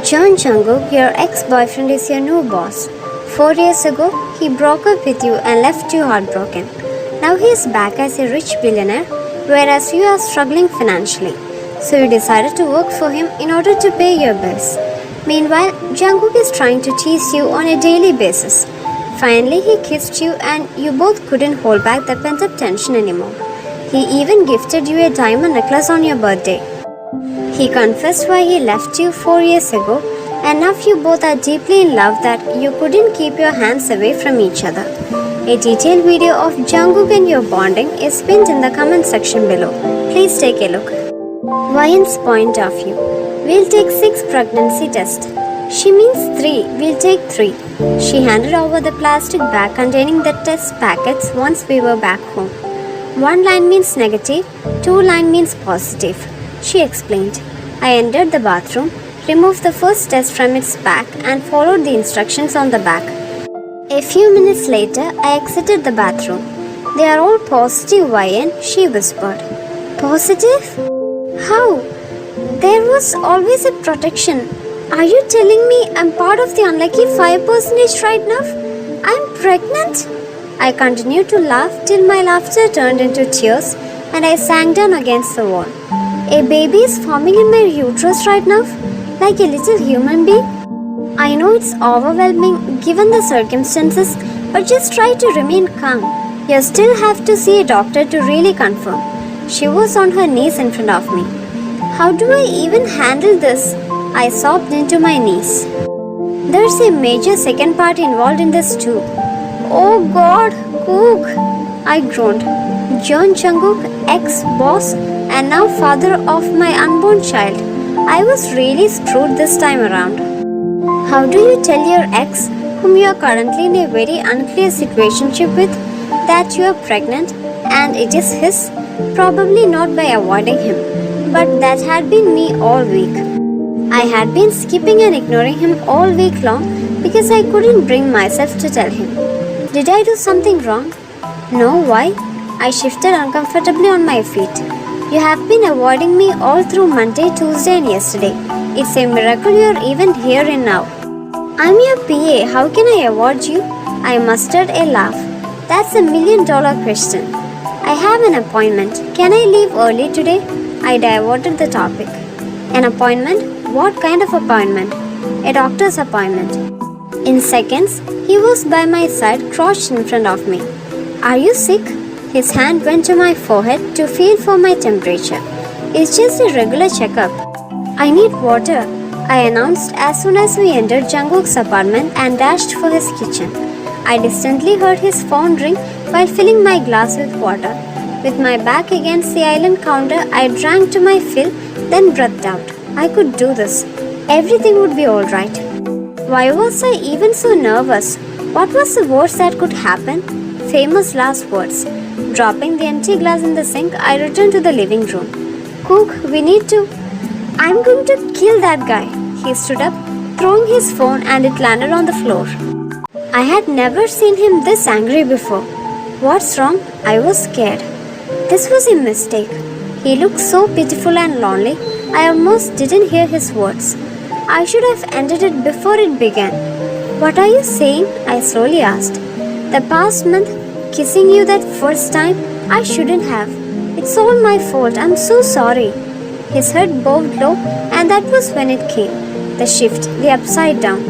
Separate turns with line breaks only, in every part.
Jungkook, your ex-boyfriend is your new boss. 4 years ago, he broke up with you and left you heartbroken. Now he is back as a rich billionaire, whereas you are struggling financially. So you decided to work for him in order to pay your bills. Meanwhile, Jungkook is trying to tease you on a daily basis. Finally, he kissed you and you both couldn't hold back the pent-up tension anymore. He even gifted you a diamond necklace on your birthday. He confessed why he left you 4 years ago, and now you both are deeply in love that you couldn't keep your hands away from each other. A detailed video of Jungkook and your bonding is pinned in the comment section below. Please take a look. Wyan's point of view. We'll take 6 pregnancy tests. She means 3. We'll take 3. She handed over the plastic bag containing the test packets once we were back home. 1 line means negative, 2 line means positive. She explained. I entered the bathroom, removed the first test from its pack and followed the instructions on the back. A few minutes later, I exited the bathroom. They are all positive, Wyan, she whispered. Positive? How? There was always a protection. Are you telling me I'm part of the unlucky 5% right now? I'm pregnant? I continued to laugh till my laughter turned into tears and I sank down against the wall. A baby is forming in my uterus right now, like a little human being. I know it's overwhelming given the circumstances, but just try to remain calm. You still have to see a doctor to really confirm. She was on her knees in front of me. How do I even handle this? I sobbed into my knees. There's a major second part involved in this too. Oh God, Kook! I groaned. Jungkook, ex-boss, and now father of my unborn child. I was really screwed this time around. How do you tell your ex, whom you are currently in a very unclear situationship with, that you are pregnant and it is his? Probably not by avoiding him, but that had been me all week. I had been skipping and ignoring him all week long because I couldn't bring myself to tell him. Did I do something wrong? No, why? I shifted uncomfortably on my feet. You have been avoiding me all through Monday, Tuesday and yesterday. It's a miracle you are even here and now. I'm your PA, how can I avoid you? I mustered a laugh. That's $1 million question. I have an appointment. Can I leave early today? I diverted the topic. An appointment? What kind of appointment? A doctor's appointment. In seconds, he was by my side, crouched in front of me. Are you sick? His hand went to my forehead to feel for my temperature. It's just a regular checkup. I need water, I announced as soon as we entered Jungkook's apartment and dashed for his kitchen. I distantly heard his phone ring while filling my glass with water. With my back against the island counter, I drank to my fill, then breathed out. I could do this. Everything would be alright. Why was I even so nervous? What was the worst that could happen? Famous last words. Dropping the empty glass in the sink, I returned to the living room. Kook, we need to... I'm going to kill that guy. He stood up, throwing his phone and it landed on the floor. I had never seen him this angry before. What's wrong? I was scared. This was a mistake. He looked so pitiful and lonely, I almost didn't hear his words. I should have ended it before it began. What are you saying? I slowly asked. The past month, kissing you that first time, I shouldn't have. It's all my fault. I'm so sorry. His head bowed low and that was when it came. The shift, the upside down.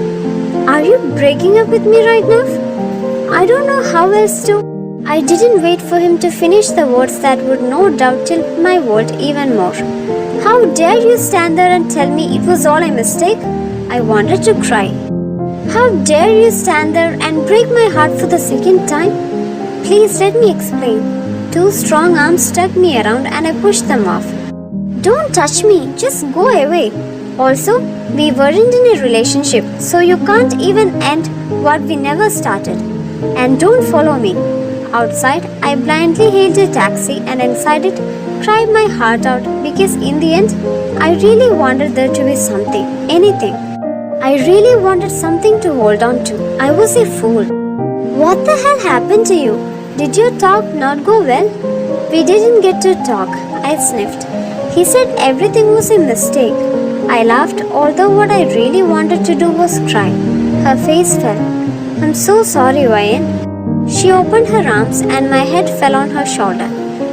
Are you breaking up with me right now? I don't know how else to. I didn't wait for him to finish the words that would no doubt tilt my world even more. How dare you stand there and tell me it was all a mistake? I wanted to cry. How dare you stand there and break my heart for the second time? Please let me explain. 2 strong arms tugged me around and I pushed them off. Don't touch me, just go away. Also, we weren't in a relationship, so you can't even end what we never started. And don't follow me. Outside, I blindly hailed a taxi and inside it, cried my heart out because in the end, I really wanted there to be something, anything. I really wanted something to hold on to. I was a fool. What the hell happened to you? Did your talk not go well? We didn't get to talk, I sniffed. He said everything was a mistake. I laughed, although what I really wanted to do was cry. Her face fell. I'm so sorry, Ryan. She opened her arms and my head fell on her shoulder.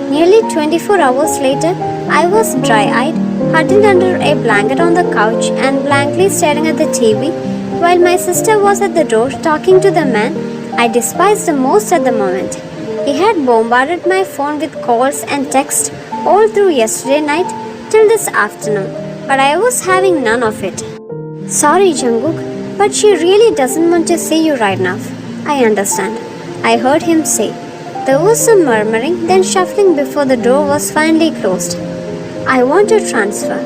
Nearly 24 hours later, I was dry-eyed, huddled under a blanket on the couch and blankly staring at the TV, while my sister was at the door talking to the man I despised the most at the moment. He had bombarded my phone with calls and texts all through yesterday night till this afternoon, but I was having none of it. Sorry, Jungkook, but she really doesn't want to see you right now. I understand, I heard him say. There was some murmuring, then shuffling before the door was finally closed. I want to transfer.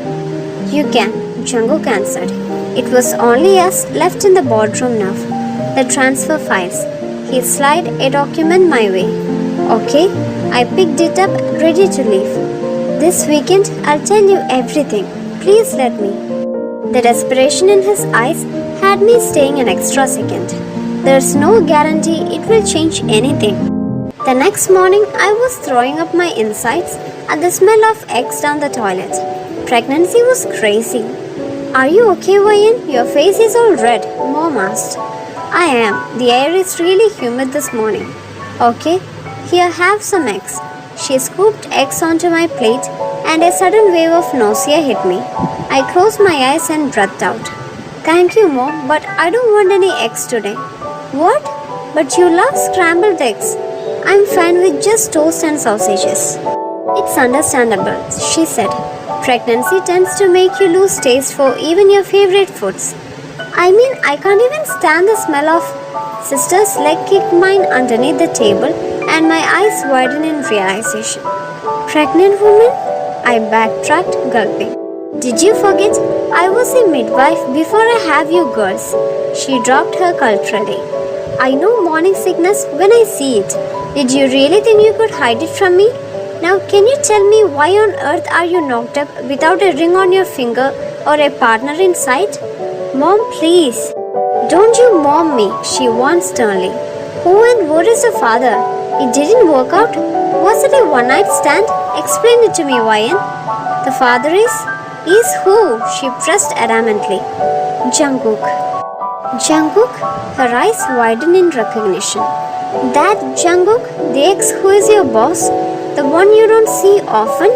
You can, Jungkook answered. It was only us left in the boardroom now. The transfer files. He slid a document my way. Okay, I picked it up, ready to leave. This weekend, I'll tell you everything. Please let me. The desperation in his eyes had me staying an extra second. There's no guarantee it will change anything. The next morning, I was throwing up my insides at the smell of eggs down the toilet. Pregnancy was crazy. Are you okay, Ryan? Your face is all red, Mom asked. I am. The air is really humid this morning. Okay, here, have some eggs. She scooped eggs onto my plate and a sudden wave of nausea hit me. I closed my eyes and breathed out. Thank you, Mom, but I don't want any eggs today. What? But you love scrambled eggs. I'm fine with just toast and sausages. It's understandable, she said. Pregnancy tends to make you lose taste for even your favorite foods. I mean, I can't even stand the smell of sister's leg kicked mine underneath the table and my eyes widened in realization. Pregnant woman? I backtracked, gulping. Did you forget? I was a midwife before I have you girls. She dropped her culturally. I know morning sickness when I see it. Did you really think you could hide it from me? Now can you tell me why on earth are you knocked up without a ring on your finger or a partner in sight? Mom, please. Don't you mom me, she warned sternly. Who and what is the father? It didn't work out. Was it a one-night stand? Explain it to me, Ryan. The father is who? She pressed adamantly. Jungkook. Jungkook? Her eyes widened in recognition. That Jungkook, the ex who is your boss? The one you don't see often?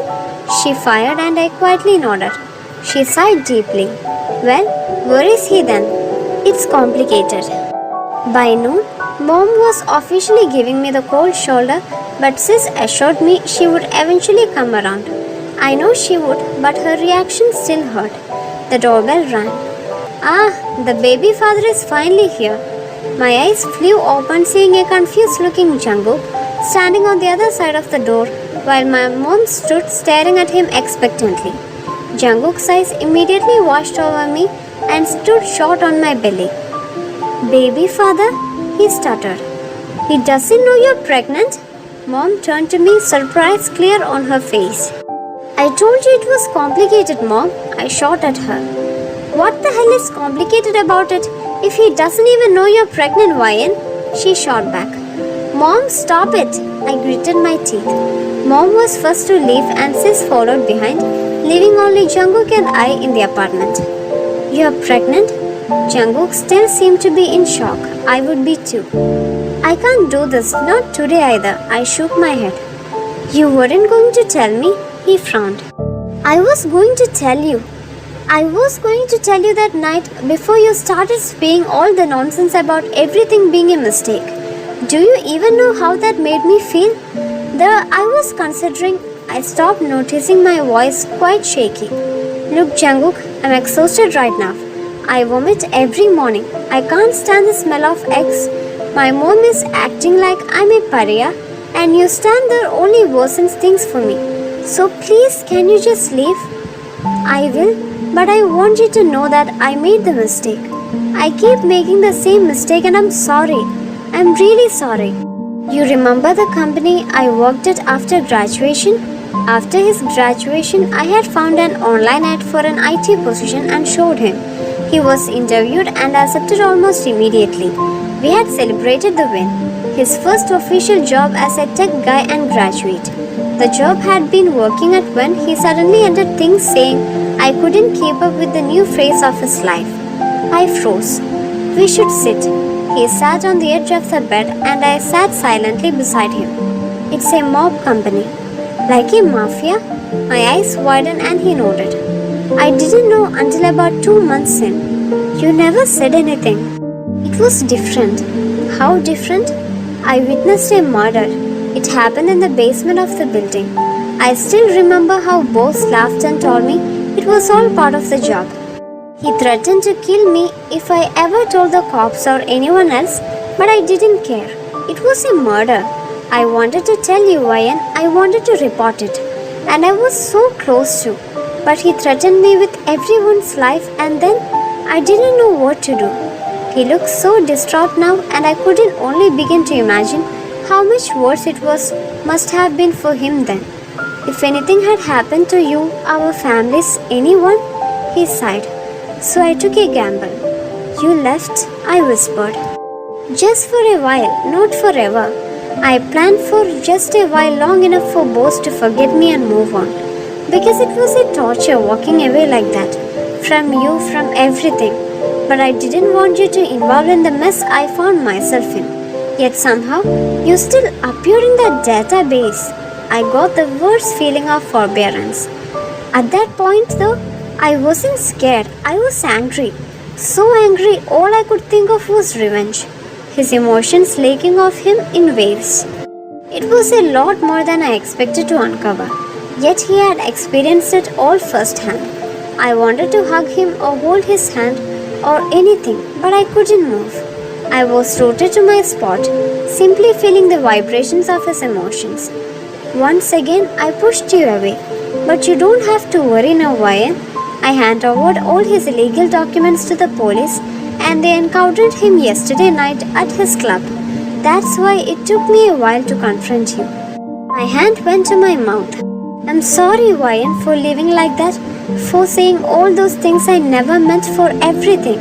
She fired and I quietly nodded. She sighed deeply. Well, where is he then? It's complicated. By noon, Mom was officially giving me the cold shoulder, but Sis assured me she would eventually come around. I know she would, but her reaction still hurt. The doorbell rang. Ah, the baby father is finally here. My eyes flew open seeing a confused-looking Jungkook standing on the other side of the door while my mom stood staring at him expectantly. Jungkook's eyes immediately washed over me and stood short on my belly. Baby father? He stuttered. He doesn't know you're pregnant? Mom turned to me, surprise clear on her face. I told you it was complicated, Mom. I shot at her. What the hell is complicated about it? If he doesn't even know you're pregnant, Ryan? She shot back. Mom, stop it. I gritted my teeth. Mom was first to leave and Sis followed behind, leaving only Jungkook and I in the apartment. You're pregnant? Jungkook still seemed to be in shock. I would be too. I can't do this, not today either. I shook my head. You weren't going to tell me? He frowned. I was going to tell you. I was going to tell you that night before you started spewing all the nonsense about everything being a mistake. Do you even know how that made me feel? I was considering. I stopped noticing my voice quite shaky. Look, Jungkook, I'm exhausted right now. I vomit every morning. I can't stand the smell of eggs. My mom is acting like I'm a pariah, and you stand there only worsens things for me. So please, can you just leave? I will, but I want you to know that I made the mistake. I keep making the same mistake and I'm sorry. I'm really sorry. You remember the company I worked at after graduation? After his graduation, I had found an online ad for an IT position and showed him. He was interviewed and accepted almost immediately. We had celebrated the win. His first official job as a tech guy and graduate. The job had been working at when he suddenly ended things saying, I couldn't keep up with the new phase of his life. I froze. We should sit. He sat on the edge of the bed and I sat silently beside him. It's a mob company. Like a mafia? My eyes widened and he nodded. I didn't know until about 2 months in. You never said anything. It was different. How different? I witnessed a murder. It happened in the basement of the building. I still remember how boss laughed and told me it was all part of the job. He threatened to kill me if I ever told the cops or anyone else, but I didn't care. It was a murder. I wanted to tell you, Ryan. I wanted to report it. And I was so close to. But he threatened me with everyone's life and then I didn't know what to do. He looked so distraught now and I couldn't only begin to imagine how much worse it must have been for him then. If anything had happened to you, our families, anyone, he sighed. So I took a gamble. You left, I whispered. Just for a while, not forever. I planned for just a while long enough for boss to forget me and move on. Because it was a torture walking away like that. From you, from everything. But I didn't want you to involve in the mess I found myself in. Yet somehow, you still appeared in that database. I got the worst feeling of forbearance. At that point though, I wasn't scared, I was angry. So angry, all I could think of was revenge. His emotions leaking off him in waves. It was a lot more than I expected to uncover. Yet he had experienced it all firsthand. I wanted to hug him or hold his hand or anything, but I couldn't move. I was rooted to my spot, simply feeling the vibrations of his emotions. Once again, I pushed you away. But you don't have to worry now, Ryan. I handed over all his illegal documents to the police and they encountered him yesterday night at his club. That's why it took me a while to confront you. My hand went to my mouth. I'm sorry, Ryan, for living like that, for saying all those things I never meant, for everything.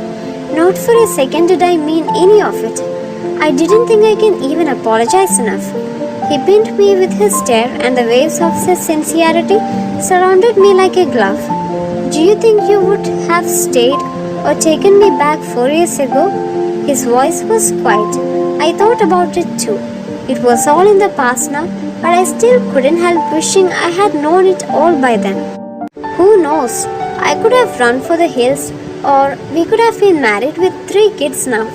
Not for a second did I mean any of it. I didn't think I can even apologize enough. He pinned me with his stare and the waves of his sincerity surrounded me like a glove. Do you think you would have stayed or taken me back 4 years ago? His voice was quiet. I thought about it too. It was all in the past now, but I still couldn't help wishing I had known it all by then. Who knows? I could have run for the hills, or we could have been married with 3 kids now.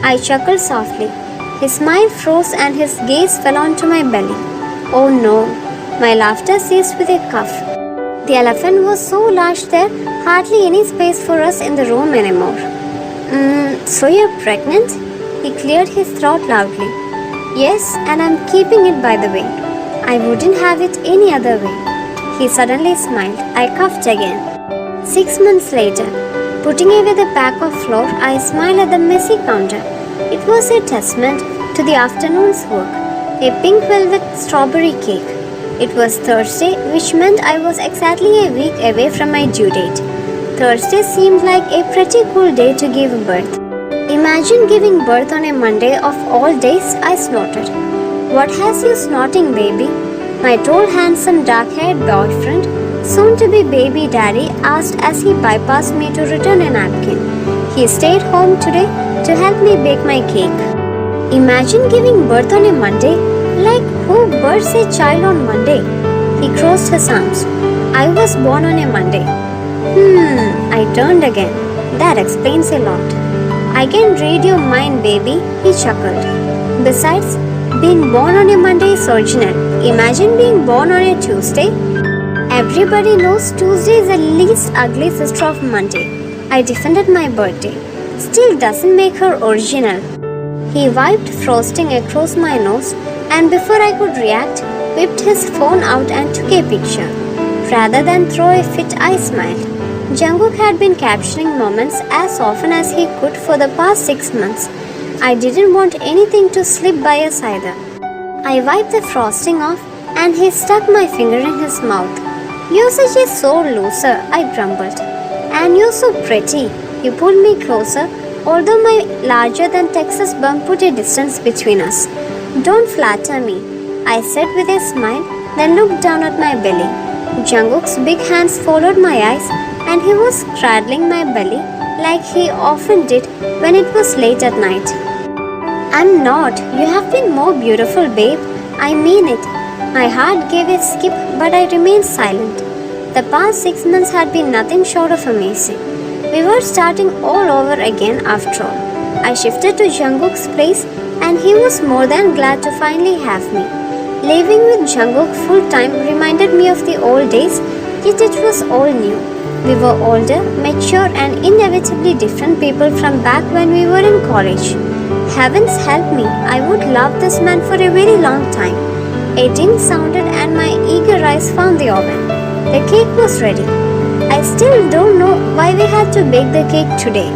I chuckled softly. His smile froze and his gaze fell onto my belly. Oh no, my laughter ceased with a cough. The elephant was so large there, hardly any space for us in the room anymore. So you're pregnant? He cleared his throat loudly. Yes, and I'm keeping it, by the way. I wouldn't have it any other way. He suddenly smiled. I coughed again. 6 months later, putting away the pack of flour, I smiled at the messy counter. It was a testament to the afternoon's work. A pink velvet strawberry cake. It was Thursday, which meant I was exactly a week away from my due date. Thursday seemed like a pretty cool day to give birth. Imagine giving birth on a Monday of all days, I snorted. What has you snorting, baby? My tall, handsome, dark-haired boyfriend, soon to be baby daddy, asked as he bypassed me to return a napkin. He stayed home today to help me bake my cake. Imagine giving birth on a Monday. Like who births a child on Monday? He crossed his arms. I was born on a Monday. I turned again. That explains a lot. I can read your mind, baby, he chuckled. Besides, being born on a Monday is original. Imagine being born on a Tuesday. Everybody knows Tuesday is the least ugly sister of Monday. I defended my birthday. Still doesn't make her original. He wiped frosting across my nose and before I could react, whipped his phone out and took a picture. Rather than throw a fit, I smiled. Jungkook had been capturing moments as often as he could for the past 6 months. I didn't want anything to slip by us either. I wiped the frosting off and he stuck my finger in his mouth. You're such a sore loser, I grumbled. And you're so pretty. He pulled me closer, although my larger than Texas bum put a distance between us. Don't flatter me, I said with a smile, then looked down at my belly. Jungkook's big hands followed my eyes and he was cradling my belly like he often did when it was late at night. I'm not. You have been more beautiful, babe. I mean it. My heart gave a skip, but I remained silent. The past 6 months had been nothing short of amazing. We were starting all over again after all. I shifted to Jungkook's place and he was more than glad to finally have me. Living with Jungkook full time reminded me of the old days, yet it was all new. We were older, mature and inevitably different people from back when we were in college. Heavens help me, I would love this man for a very long time. A ding sounded and my eager eyes found the oven. The cake was ready. I still don't know why we had to bake the cake today,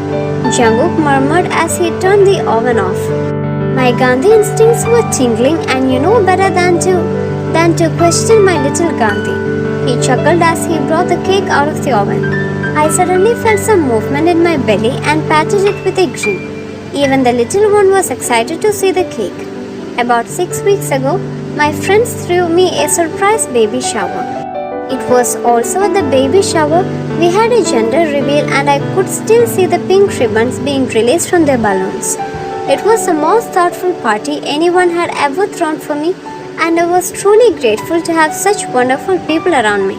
Jungkook murmured as he turned the oven off. My Gandhi instincts were tingling and you know better than to question my little Gandhi. He chuckled as he brought the cake out of the oven. I suddenly felt some movement in my belly and patted it with a grin. Even the little one was excited to see the cake. About 6 weeks ago, my friends threw me a surprise baby shower. It was also at the baby shower we had a gender reveal and I could still see the pink ribbons being released from their balloons. It was the most thoughtful party anyone had ever thrown for me and I was truly grateful to have such wonderful people around me.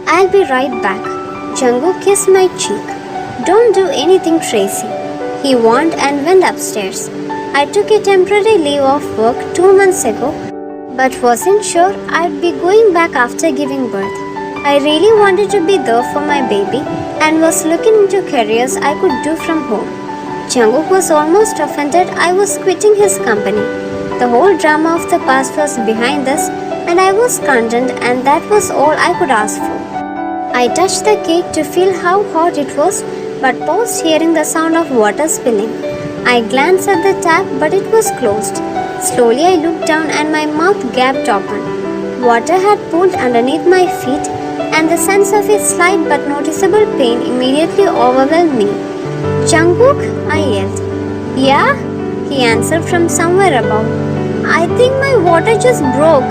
I'll be right back. Jungkook kissed my cheek. Don't do anything crazy, he warned and went upstairs. I took a temporary leave of work 2 months ago but wasn't sure I'd be going back after giving birth. I really wanted to be there for my baby and was looking into careers I could do from home. Jungkook was almost offended I was quitting his company. The whole drama of the past was behind us and I was content and that was all I could ask for. I touched the cake to feel how hot it was but paused hearing the sound of water spilling. I glanced at the tap but it was closed. Slowly I looked down and my mouth gaped open. Water had pooled underneath my feet and the sense of a slight but noticeable pain immediately overwhelmed me. Jungkook, I yelled. Yeah? He answered from somewhere above. I think my water just broke.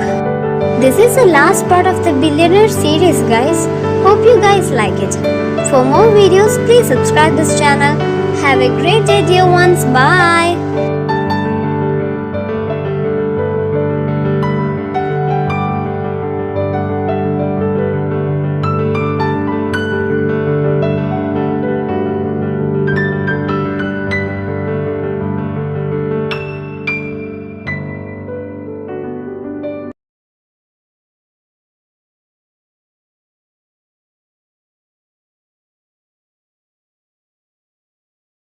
This is the last part of the Billionaire series, guys. Hope you guys like it. For more videos, please subscribe this channel. Have a great day, dear ones. Bye.